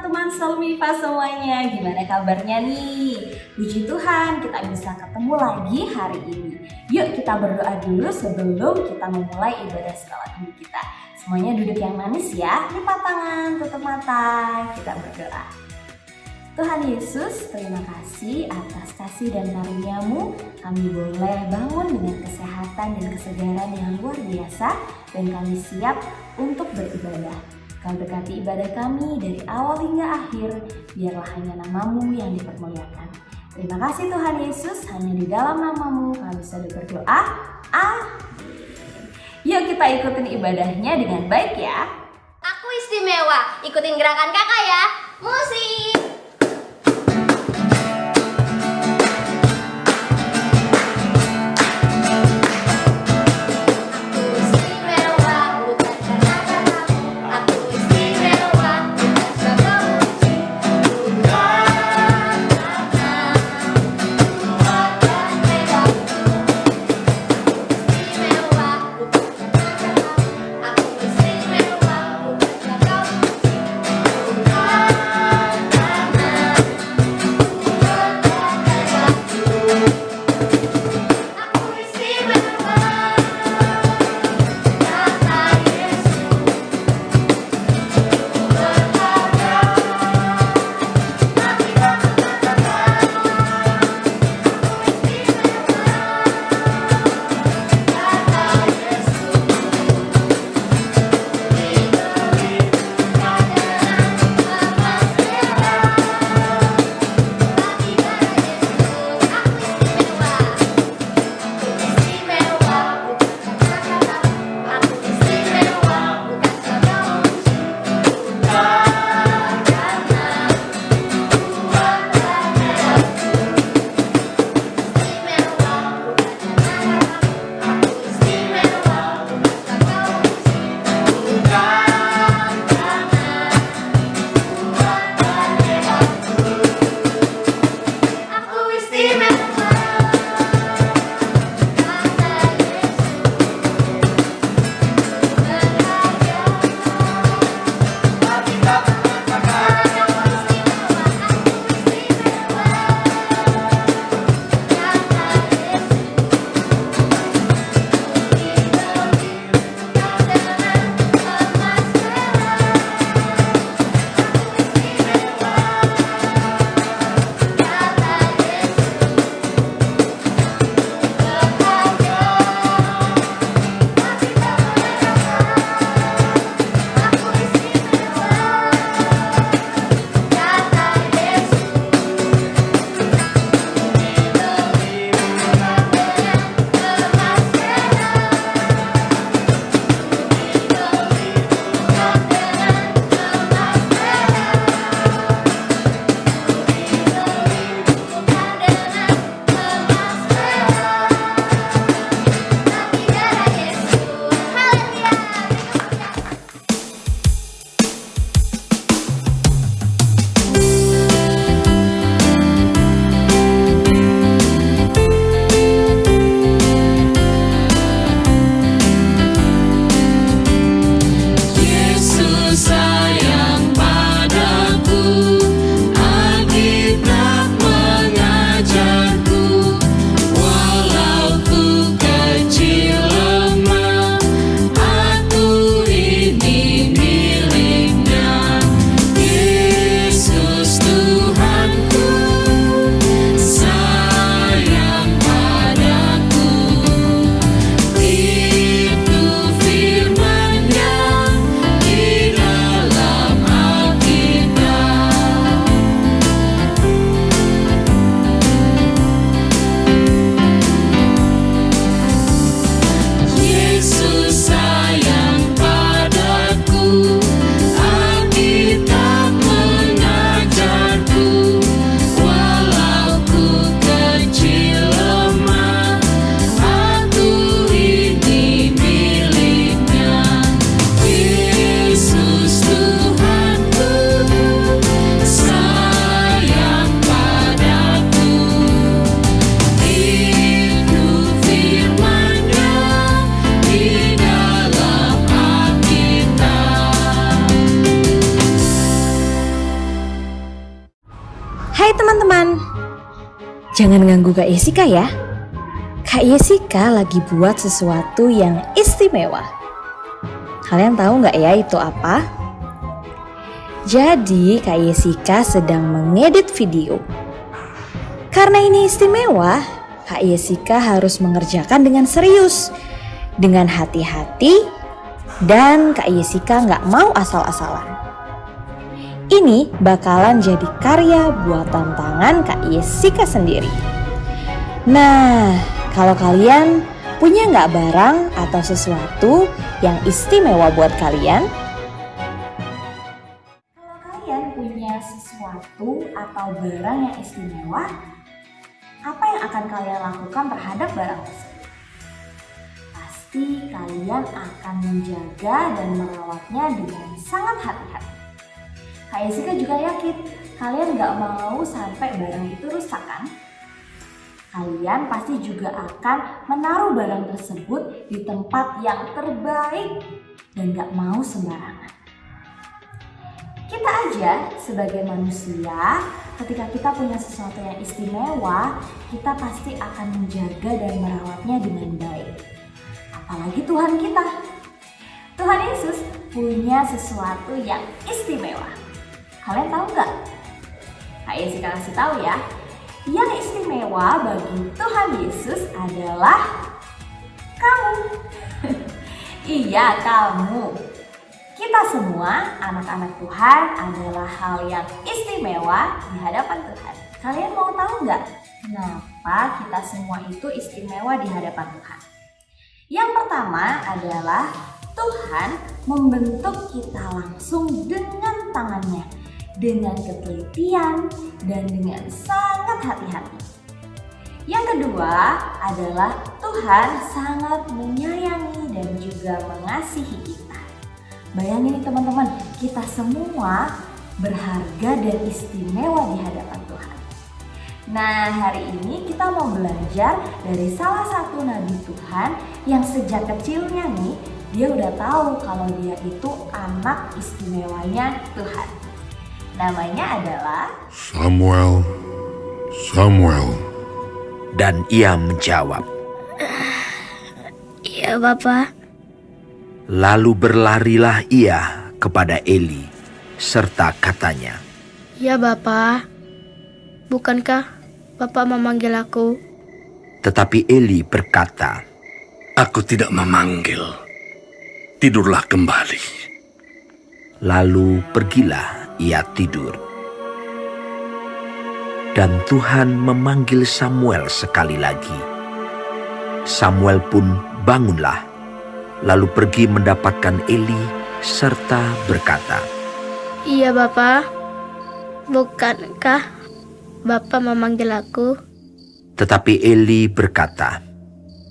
teman-teman Solmiva semuanya, gimana kabarnya nih? Puji Tuhan kita bisa ketemu lagi hari ini. Yuk kita berdoa dulu sebelum kita memulai ibadah sholat minggu kita. Semuanya duduk yang manis ya, lipat tangan, tutup mata, kita berdoa. Tuhan Yesus, terima kasih atas kasih dan karunia-Mu. Kami boleh bangun dengan kesehatan dan kesegaran yang luar biasa, dan kami siap untuk beribadah. Kau dekati ibadah kami dari awal hingga akhir, biarlah hanya nama-Mu yang dipermuliakan. Terima kasih Tuhan Yesus, hanya di dalam nama-Mu kami bisa berdoa. Amin. Yuk kita ikutin ibadahnya dengan baik ya. Aku istimewa, ikutin gerakan kakak ya. Musik. Jangan ganggu Kak Yesika ya. Kak Yesika lagi buat sesuatu yang istimewa. Kalian tahu nggak ya itu apa? Jadi Kak Yesika sedang mengedit video. Karena ini istimewa, Kak Yesika harus mengerjakan dengan serius, dengan hati-hati, dan Kak Yesika nggak mau asal-asalan. Ini bakalan jadi karya buatan tangan Kak Yesika sendiri. Nah, kalau kalian punya nggak barang atau sesuatu yang istimewa buat kalian? Kalau kalian punya sesuatu atau barang yang istimewa, apa yang akan kalian lakukan terhadap barang tersebut? Pasti kalian akan menjaga dan merawatnya dengan sangat hati-hati. Kak Yesika juga yakin kalian gak mau sampai barang itu rusak kan? Kalian pasti juga akan menaruh barang tersebut di tempat yang terbaik dan gak mau sembarangan. Kita aja sebagai manusia, ketika kita punya sesuatu yang istimewa, kita pasti akan menjaga dan merawatnya dengan baik. Apalagi Tuhan kita. Tuhan Yesus punya sesuatu yang istimewa. Kalian tahu nggak? Kak Yesika kasih tahu ya. Yang istimewa bagi Tuhan Yesus adalah kamu. Iya, kamu. Kita semua anak-anak Tuhan adalah hal yang istimewa di hadapan Tuhan. Kalian mau tahu nggak kenapa kita semua itu istimewa di hadapan Tuhan? Yang pertama adalah Tuhan membentuk kita langsung dengan tangannya, dengan ketelitian dan dengan sangat hati-hati. Yang kedua adalah Tuhan sangat menyayangi dan juga mengasihi kita. Bayangin nih teman-teman, kita semua berharga dan istimewa di hadapan Tuhan. Nah, hari ini kita mau belajar dari salah satu nabi Tuhan yang sejak kecilnya nih, dia udah tahu kalau dia itu anak istimewanya Tuhan. Namanya adalah Samuel. Dan ia menjawab, Iya, Bapak. lalu berlarilah ia kepada Eli serta katanya, Ya Bapa, bukankah Bapak memanggil aku? tetapi Eli berkata, Aku tidak memanggil. Tidurlah kembali. lalu pergilah ia tidur. Dan Tuhan memanggil Samuel sekali lagi. Samuel pun bangunlah, lalu pergi mendapatkan Eli serta berkata, Iya Bapa, bukankah Bapak memanggil aku? tetapi Eli berkata,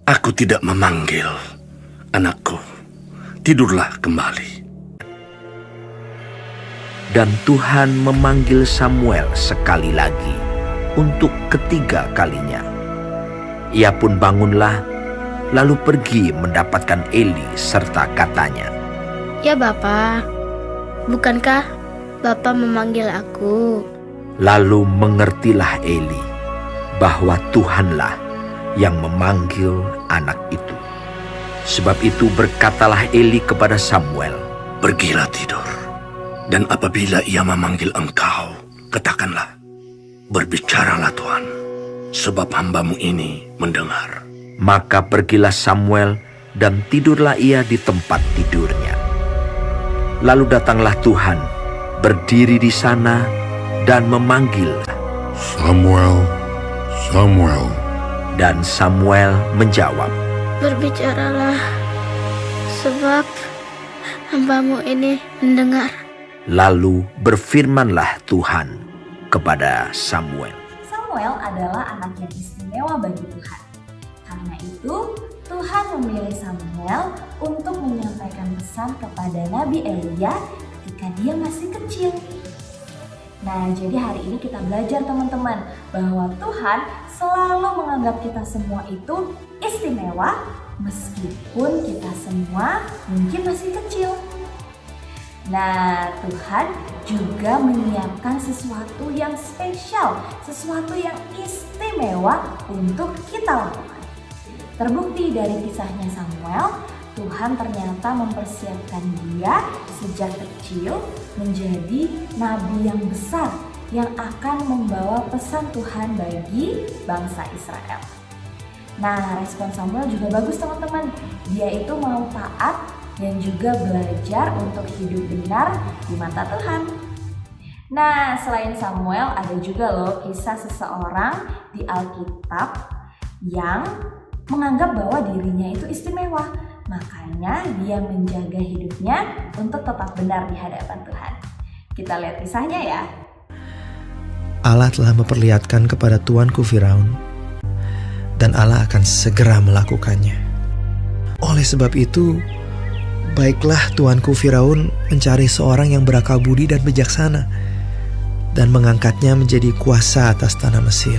Aku tidak memanggil. Anakku, tidurlah kembali. dan Tuhan memanggil Samuel sekali lagi untuk ketiga kalinya. Ia pun bangunlah, lalu pergi mendapatkan Eli serta katanya, Ya Bapa, bukankah Bapak memanggil aku? lalu mengertilah Eli bahwa Tuhanlah yang memanggil anak itu. Sebab itu berkatalah Eli kepada Samuel, Pergilah tidur. Dan apabila ia memanggil engkau, katakanlah, Berbicaralah Tuhan, sebab hambamu ini mendengar. maka pergilah Samuel dan tidurlah ia di tempat tidurnya. Lalu datanglah Tuhan, berdiri di sana dan memanggil, Samuel. dan Samuel menjawab, Berbicaralah, sebab hambamu ini mendengar. Lalu berfirmanlah Tuhan kepada Samuel, Samuel adalah anak yang istimewa bagi Tuhan. Karena itu, Tuhan memilih Samuel untuk menyampaikan pesan kepada Nabi Elia ketika dia masih kecil. Nah, jadi hari ini kita belajar teman-teman bahwa Tuhan selalu menganggap kita semua itu istimewa meskipun kita semua mungkin masih kecil. Nah, Tuhan juga menyiapkan sesuatu yang spesial, sesuatu yang istimewa untuk kita lakukan. Terbukti dari kisahnya Samuel, Tuhan ternyata mempersiapkan dia sejak kecil menjadi nabi yang besar yang akan membawa pesan Tuhan bagi bangsa Israel. Nah, respon Samuel juga bagus teman-teman. Dia itu mau taat dan juga belajar untuk hidup benar di mata Tuhan. Nah, selain Samuel ada juga loh kisah seseorang di Alkitab yang menganggap bahwa dirinya itu istimewa. Makanya dia menjaga hidupnya untuk tetap benar di hadapan Tuhan. Kita lihat kisahnya ya. Allah telah memperlihatkan kepada tuanku Firaun, dan Allah akan segera melakukannya. Oleh sebab itu, baiklah tuanku Firaun mencari seorang yang berakal budi dan bijaksana, dan mengangkatnya menjadi kuasa atas tanah Mesir.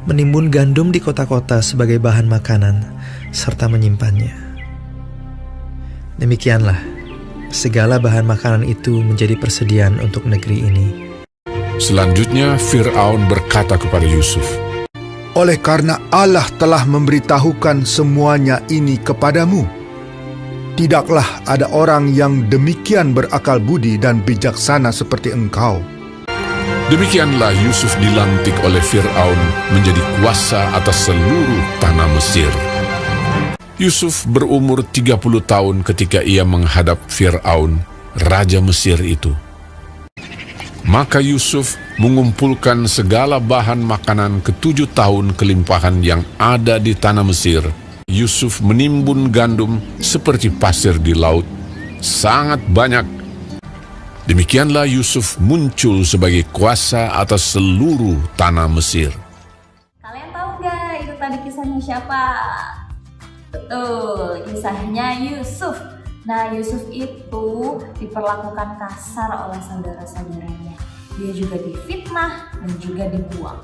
Menimbun gandum di kota-kota sebagai bahan makanan, serta menyimpannya. Demikianlah, segala bahan makanan itu menjadi persediaan untuk negeri ini. Selanjutnya Fir'aun berkata kepada Yusuf, oleh karena Allah telah memberitahukan semuanya ini kepadamu, tidaklah ada orang yang demikian berakal budi dan bijaksana seperti engkau. demikianlah Yusuf dilantik oleh Fir'aun menjadi kuasa atas seluruh tanah Mesir. Yusuf berumur 30 tahun ketika ia menghadap Fir'aun, raja Mesir itu. Maka Yusuf mengumpulkan segala bahan makanan ke-7 tahun kelimpahan yang ada di tanah Mesir. Yusuf menimbun gandum seperti pasir di laut, sangat banyak. Demikianlah Yusuf muncul sebagai kuasa atas seluruh tanah Mesir. Kalian tahu nggak itu tadi kisahnya siapa? Betul, kisahnya Yusuf. Nah, Yusuf itu diperlakukan kasar oleh saudara-saudaranya. Dia juga difitnah dan juga dibuang.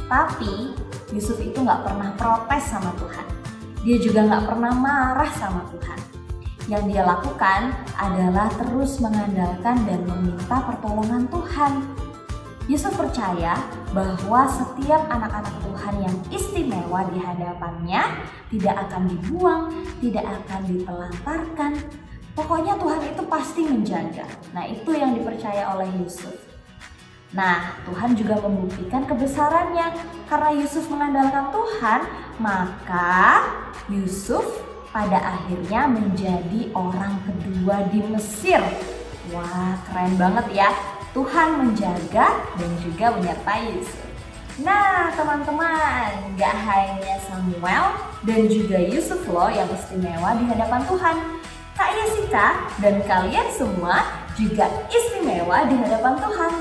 Tapi Yusuf itu nggak pernah protes sama Tuhan. Dia juga nggak pernah marah sama Tuhan. Yang dia lakukan adalah terus mengandalkan dan meminta pertolongan Tuhan. Yusuf percaya bahwa setiap anak-anak Tuhan yang istimewa di hadapannya tidak akan dibuang, tidak akan ditelantarkan. Pokoknya Tuhan itu pasti menjaga. Nah, itu yang dipercaya oleh Yusuf. Nah, Tuhan juga membuktikan kebesarannya. Karena Yusuf mengandalkan Tuhan, maka Yusuf pada akhirnya menjadi orang kedua di Mesir. Wah, keren banget ya. Tuhan menjaga dan juga menyertai Yusuf. Nah, teman-teman, gak hanya Samuel dan juga Yusuf loh yang istimewa di hadapan Tuhan. Kak Yesika dan kalian semua juga istimewa di hadapan Tuhan.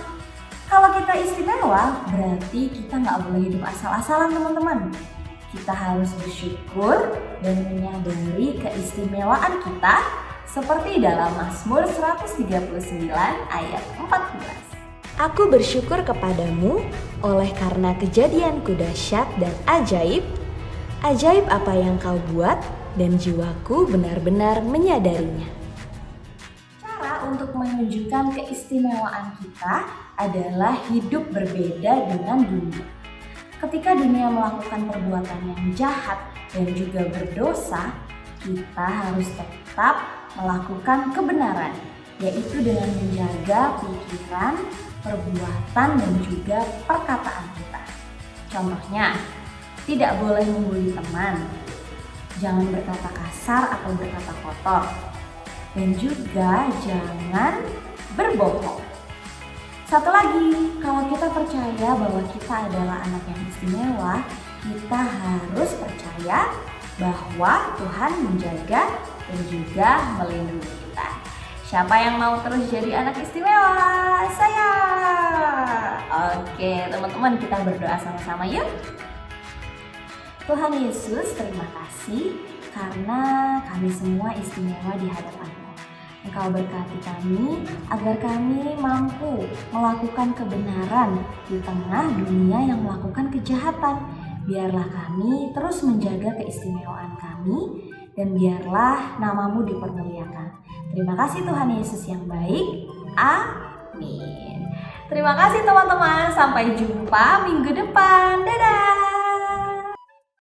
Kalau kita istimewa, berarti kita gak boleh hidup asal-asalan teman-teman. Kita harus bersyukur dan menyadari keistimewaan kita seperti dalam Mazmur 139 ayat 14. Aku bersyukur kepadamu oleh karena kejadianku dahsyat dan ajaib. Ajaib apa yang kau buat dan jiwaku benar-benar menyadarinya. Cara untuk menunjukkan keistimewaan kita adalah hidup berbeda dengan dunia. Ketika dunia melakukan perbuatan yang jahat dan juga berdosa, kita harus tetap melakukan kebenaran, yaitu dengan menjaga pikiran, perbuatan, dan juga perkataan kita. Contohnya, tidak boleh membuli teman, jangan berkata kasar atau berkata kotor, dan juga jangan berbohong. Satu lagi, kalau kita percaya bahwa kita adalah anak yang istimewa, kita harus percaya bahwa Tuhan menjaga dan juga melindungi kita. Siapa yang mau terus jadi anak istimewa? Saya. Oke, teman-teman, kita berdoa sama-sama yuk. Tuhan Yesus, terima kasih karena kami semua istimewa di hadapan-Mu. Engkau berkati kami agar kami mampu melakukan kebenaran di tengah dunia yang melakukan kejahatan. Biarlah kami terus menjaga keistimewaan kami dan biarlah nama-Mu dipermuliakan. Terima kasih Tuhan Yesus yang baik. Amin. Terima kasih teman-teman. Sampai jumpa minggu depan. Dadah.